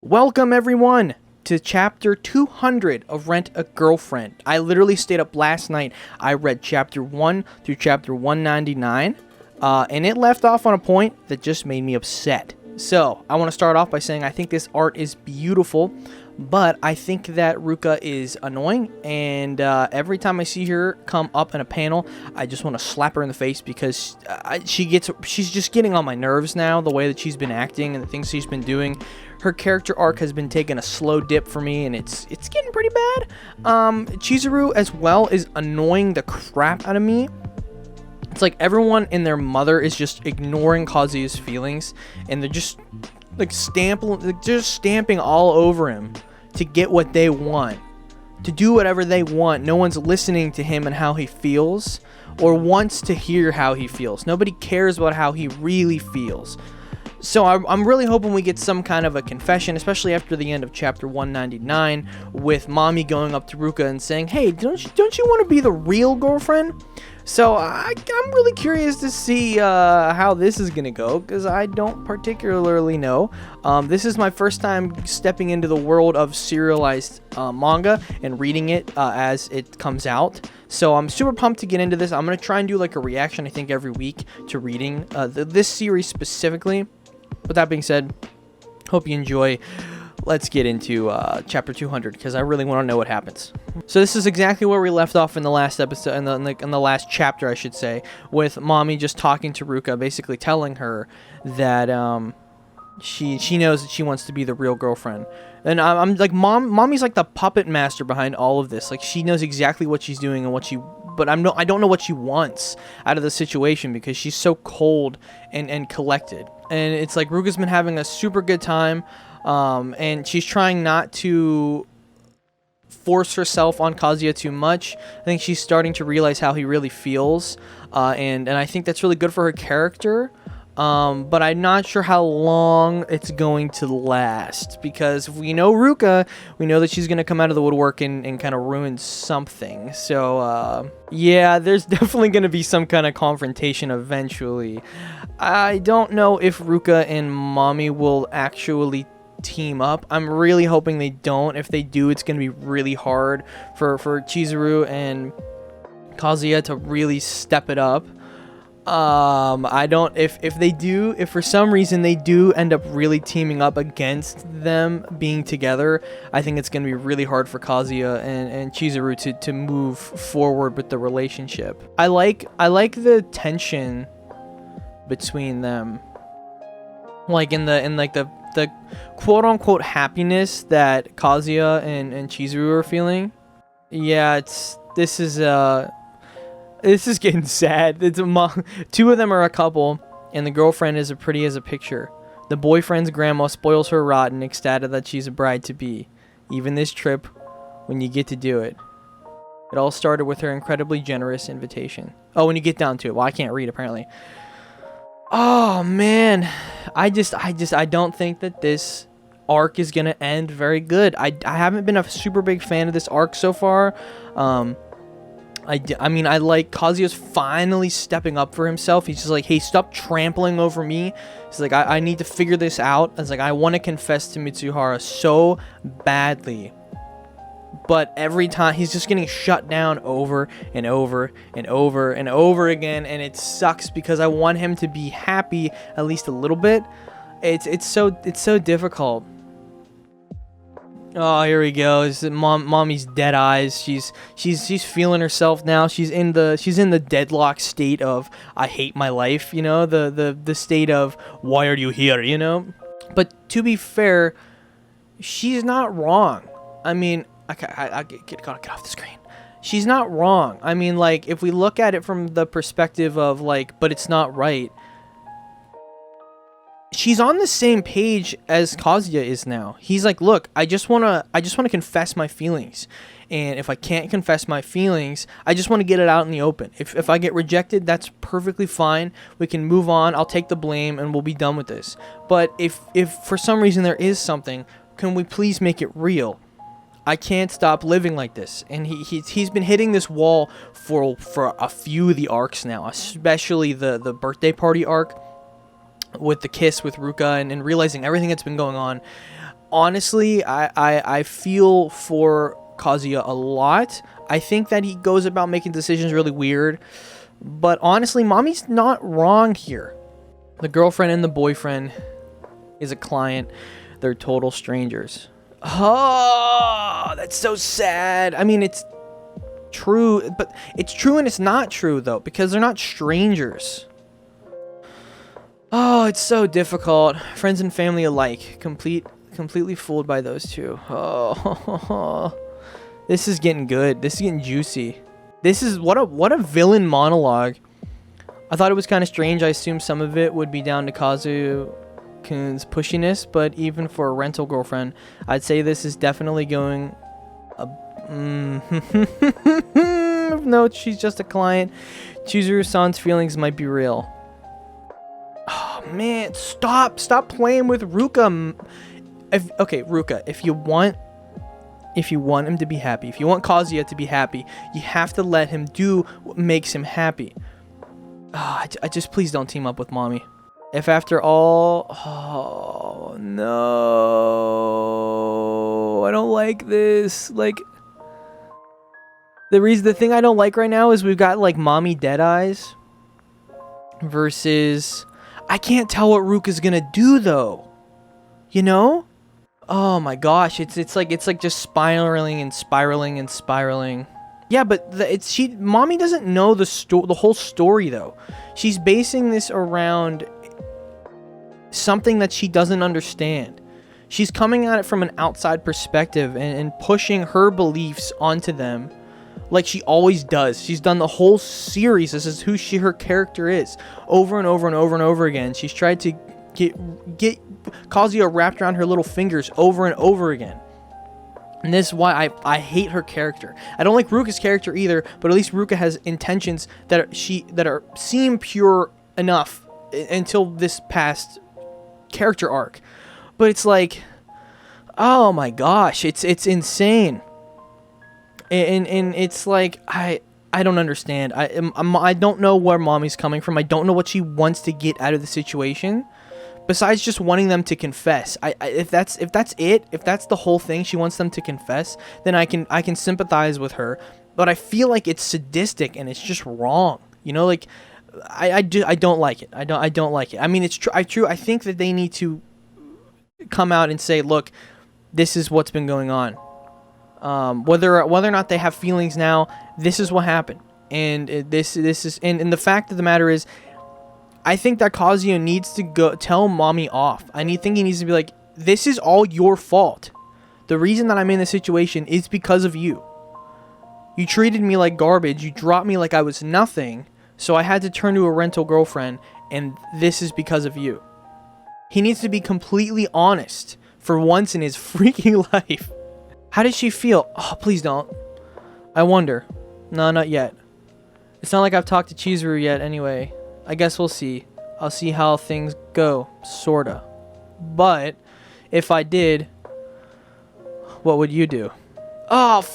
Welcome everyone to chapter 200 of Rent a Girlfriend. I literally stayed up last night. I read chapter 1 through chapter 199, and it left off on a point that just made me upset. So, I want to start off by saying I think this art is beautiful, but I think that Ruka is annoying, and every time I see her come up in a panel, I just want to slap her in the face because she's just getting on my nerves now, the way that she's been acting and the things she's been doing. Her character arc has been taking a slow dip for me, and it's getting pretty bad. Chizuru as well is annoying the crap out of me. It's like everyone and their mother is just ignoring Kazuya's feelings, and they're just like stamping all over him to get what they want, to do whatever they want. No one's listening to him and how he feels, or wants to hear how he feels. Nobody cares about how he really feels. So I'm really hoping we get some kind of a confession, especially after the end of chapter 199, with Mami going up to Ruka and saying, "Hey, don't you want to be the real girlfriend?" So I'm really curious to see how this is gonna go, because I don't particularly know. This is my first time stepping into the world of serialized manga and reading it as it comes out. So I'm super pumped to get into this. I'm gonna try and do like a reaction, I think, every week to reading this series specifically. With that being said, hope you enjoy. Let's get into chapter 200, because I really want to know what happens. So this is exactly where we left off in the last episode, in the last chapter, I should say, with Mami just talking to Ruka, basically telling her that she knows that she wants to be the real girlfriend. And I'm like, Mommy's like the puppet master behind all of this. Like, she knows exactly what she's doing and but I don't know what she wants out of the situation, because she's so cold and collected. And it's like Ruka's been having a super good time, and she's trying not to force herself on Kazuya too much. I think she's starting to realize how he really feels, and I think that's really good for her character. But I'm not sure how long it's going to last, because if we know Ruka, we know that she's going to come out of the woodwork and kind of ruin something. So, yeah, there's definitely going to be some kind of confrontation eventually. I don't know if Ruka and Mami will actually team up. I'm really hoping they don't. If they do, it's going to be really hard for Chizuru and Kazuya to really step it up. I don't, if they do, if for some reason they do end up really teaming up against them being together, I think it's going to be really hard for Kazuya and Chizuru to move forward with the relationship. I like the tension between them, like in the quote unquote happiness that Kazuya and Chizuru are feeling. Yeah, this is getting sad. Two of them are a couple, and the girlfriend is as pretty as a picture. The boyfriend's grandma spoils her rotten, ecstatic that she's a bride-to-be. Even this trip, when you get to do it. It all started with her incredibly generous invitation. Oh, when you get down to it. Well, I can't read, apparently. Oh, man. I don't think that this arc is going to end very good. I haven't been a super big fan of this arc so far. I mean, I like Kazuya's finally stepping up for himself. He's just like, hey, stop trampling over me. He's like, I need to figure this out. It's like, I want to confess to Mitsuhara so badly. But every time, he's just getting shut down over and over and over and over again. And it sucks, because I want him to be happy at least a little bit. It's so difficult. Oh, here we go. It's Mommy's dead eyes. She's feeling herself now. She's in the deadlock state of I hate my life, you know, the state of why are you here, you know? But to be fair, she's not wrong. I mean, I get off the screen. She's not wrong. I mean, like, if we look at it from the perspective of like, but it's not right. She's on the same page as Kazuya is now. He's like, look, I just wanna confess my feelings, and if I can't confess my feelings, I just want to get it out in the open. If I get rejected, that's perfectly fine. We can move on. I'll take the blame, and we'll be done with this. But if for some reason there is something, can we please make it real? I can't stop living like this. And he's been hitting this wall for a few of the arcs now, especially the birthday party arc with the kiss with Ruka and realizing everything that's been going on. honestly, I feel for Kazuya a lot. I think that he goes about making decisions really weird. But honestly, Mami's not wrong here. The girlfriend and the boyfriend is a client. They're total strangers. Oh, that's so sad. I mean, it's true, but it's true and it's not true, though, because they're not strangers. Oh, it's so difficult. Friends and family alike. Completely fooled by those two. Oh, this is getting good. This is getting juicy. This is what a villain monologue. I thought it was kind of strange. I assumed some of it would be down to Kazu-kun's pushiness, but even for a rental girlfriend, I'd say this is definitely going... No, she's just a client. Chizuru-san's feelings might be real. Oh, man, stop playing with Ruka. Okay, Ruka, if you want him to be happy, if you want Kazuya to be happy, you have to let him do what makes him happy. Oh, I just please don't team up with Mami. If after all... Oh, no. I don't like this. Like... The thing I don't like right now is we've got, like, Mami dead eyes versus... I can't tell what Ruka's gonna do, though. You know? Oh my gosh, it's like just spiraling and spiraling and spiraling. Yeah, but Mami doesn't know the whole story, though. She's basing this around something that she doesn't understand. She's coming at it from an outside perspective and pushing her beliefs onto them like she always does. She's done the whole series. This is who her character is. Over and over and over and over again. She's tried to get Kazuya wrapped around her little fingers over and over again. And this is why I hate her character. I don't like Ruka's character either, but at least Ruka has intentions that seem pure enough until this past character arc. But it's like, oh my gosh, it's insane. And it's like I don't understand. I don't know where Mami's coming from. I don't know what she wants to get out of the situation. Besides just wanting them to confess, if that's the whole thing, she wants them to confess, then I can sympathize with her. But I feel like it's sadistic and it's just wrong. You know, like I don't like it. I don't like it. I mean, it's true. I think that they need to come out and say, look, this is what's been going on. Whether or not they have feelings now, this is what happened, and this is and the fact of the matter is, I think that Kazuya needs to go tell Mami off. think he needs to be like, this is all your fault. The reason that I'm in this situation is because of you. You treated me like garbage. You dropped me like I was nothing. So I had to turn to a rental girlfriend, and this is because of you. He needs to be completely honest for once in his freaking life. How does she feel? Oh, please don't. I wonder. No, not yet. It's not like I've talked to Chizuru yet anyway. I guess we'll see. I'll see how things go, sorta. But if I did, what would you do? Oh,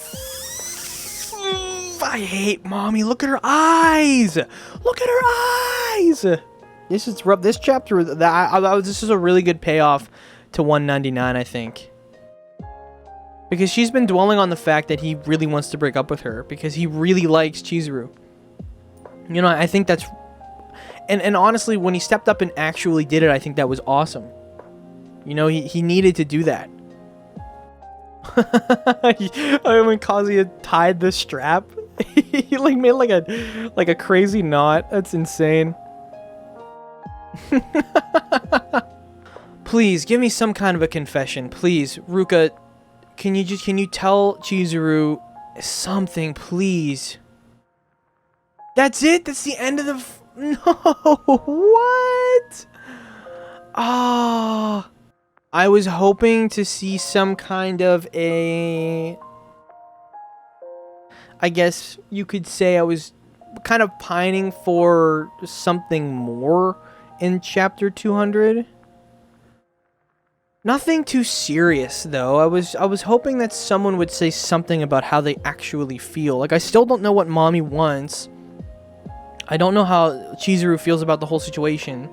I hate Mami. Look at her eyes. Look at her eyes. This chapter. This is a really good payoff to 199, I think. Because she's been dwelling on the fact that he really wants to break up with her because he really likes Chizuru. You know, I think that's... And honestly, when he stepped up and actually did it, I think that was awesome. You know, he needed to do that. When Kazuya tied the strap, he like made like a crazy knot. That's insane. Please give me some kind of a confession, please, Ruka. Can you tell Chizuru something, please? That's it? That's the end of the... No! What? Ah, I was hoping to see some kind of a... I guess you could say I was kind of pining for something more in chapter 200. Nothing too serious, though. I was hoping that someone would say something about how they actually feel. Like, I still don't know what Mami wants. I don't know how Chizuru feels about the whole situation.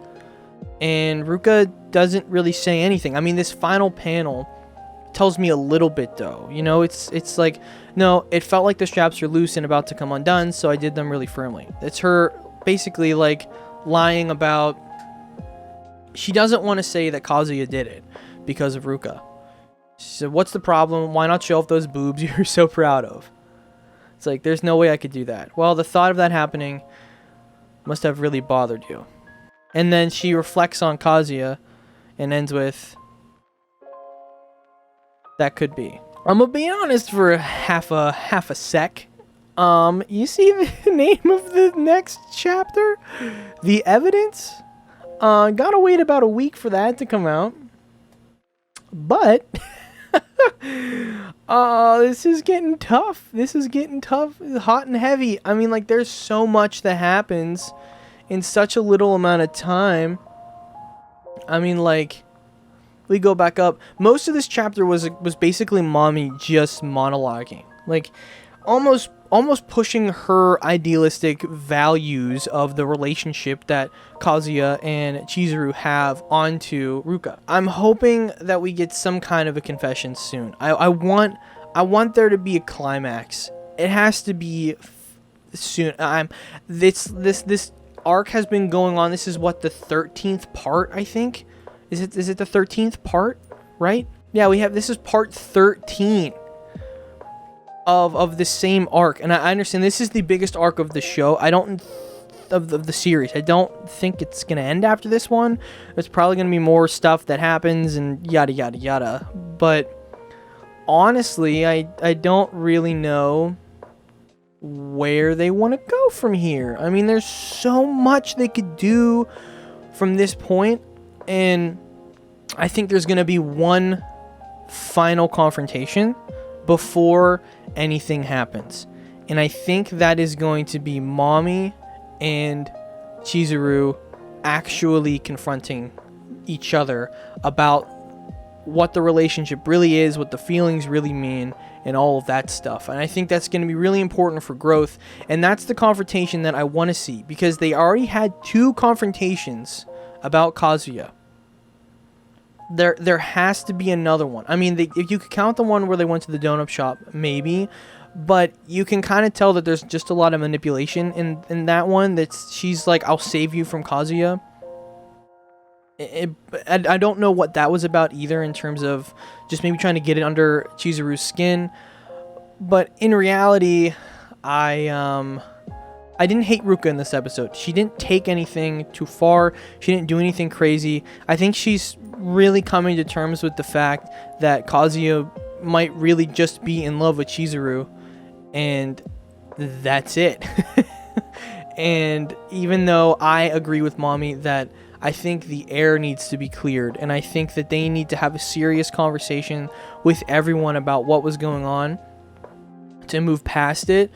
And Ruka doesn't really say anything. I mean, this final panel tells me a little bit, though. You know, it's like, no, it felt like the straps were loose and about to come undone, so I did them really firmly. It's her basically like lying about, she doesn't want to say that Kazuya did it because of Ruka. She said, what's the problem? Why not show off those boobs you're so proud of? It's like, there's no way I could do that. Well, the thought of that happening must have really bothered you. And then she reflects on Kazuya and ends with, that could be. I'm gonna be honest for half a sec. You see the name of the next chapter? The Evidence? Gotta wait about a week for that to come out. But this is getting tough. This is getting tough, hot and heavy. I mean, like, there's so much that happens in such a little amount of time. I mean, like, we go back up. Most of this chapter was basically Mami just monologuing, like almost pushing her idealistic values of the relationship that Kazuya and Chizuru have onto Ruka. I'm hoping that we get some kind of a confession soon. I want there to be a climax. It has to be soon. This arc has been going on. This is what, the 13th part, I think. Is it the 13th part, right? Yeah, this is part 13 of the same arc, and I understand this is the biggest arc of the show. Of the series. I don't think it's gonna end after this one. There's probably gonna be more stuff that happens and yada yada yada. But honestly, I don't really know where they want to go from here. I mean, there's so much they could do from this point. And I think there's going to be one final confrontation before anything happens. And I think that is going to be Mami and Chizuru actually confronting each other about what the relationship really is, what the feelings really mean, and all of that stuff. And I think that's going to be really important for growth. And that's the confrontation that I want to see, because they already had 2 confrontations about Kazuya. There has to be another one. I mean, if you could count the one where they went to the donut shop, maybe, but you can kind of tell that there's just a lot of manipulation in that one. She's like, I'll save you from Kazuya. I don't know what that was about either, in terms of just maybe trying to get it under Chizuru's skin. But in reality, I didn't hate Ruka in this episode. She didn't take anything too far. She didn't do anything crazy. I think she's really coming to terms with the fact that Kazuya might really just be in love with Chizuru, and that's it. And even though I agree with Mami that I think the air needs to be cleared, and I think that they need to have a serious conversation with everyone about what was going on to move past it,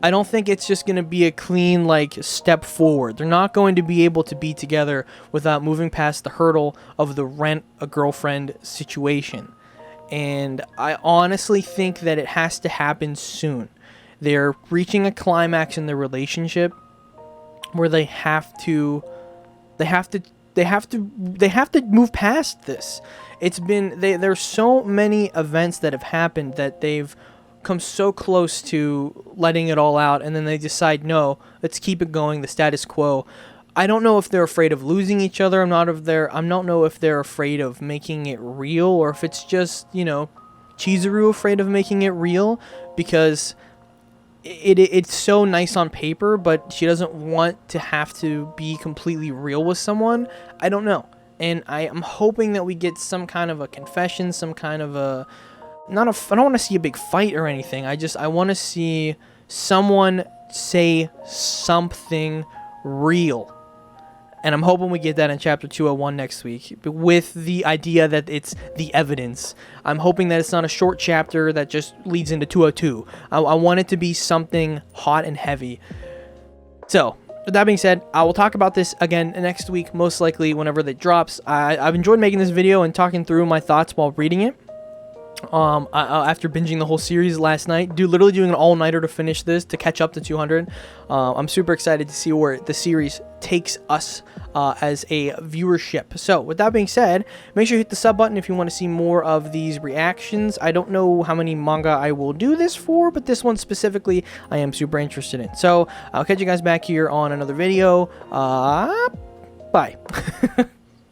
I don't think it's just going to be a clean, like, step forward. They're not going to be able to be together without moving past the hurdle of the rent a girlfriend situation. And I honestly think that it has to happen soon. They're reaching a climax in their relationship where they have to move past this. It's been, there's so many events that have happened that they've come so close to letting it all out, and then they decide, no, let's keep it going, the status quo. I don't know if they're afraid of losing each other. I don't know if they're afraid of making it real, or if it's just, Chizuru afraid of making it real, because it's so nice on paper, but she doesn't want to have to be completely real with someone. I don't know. And I am hoping that we get some kind of a confession, some kind of a, I don't want to see a big fight or anything. I want to see someone say something real. And I'm hoping we get that in chapter 201 next week, with the idea that it's the evidence. I'm hoping that it's not a short chapter that just leads into 202. I want it to be something hot and heavy. So, with that being said, I will talk about this again next week, most likely whenever that drops. I've enjoyed making this video and talking through my thoughts while reading it. After binging the whole series last night, literally doing an all-nighter to finish this, to catch up to 200. I'm super excited to see where the series takes us as a viewership. So with that being said, make sure you hit the sub button if you want to see more of these reactions. I don't know how many manga I will do this for, but this one specifically I am super interested in. So I'll catch you guys back here on another video. Bye.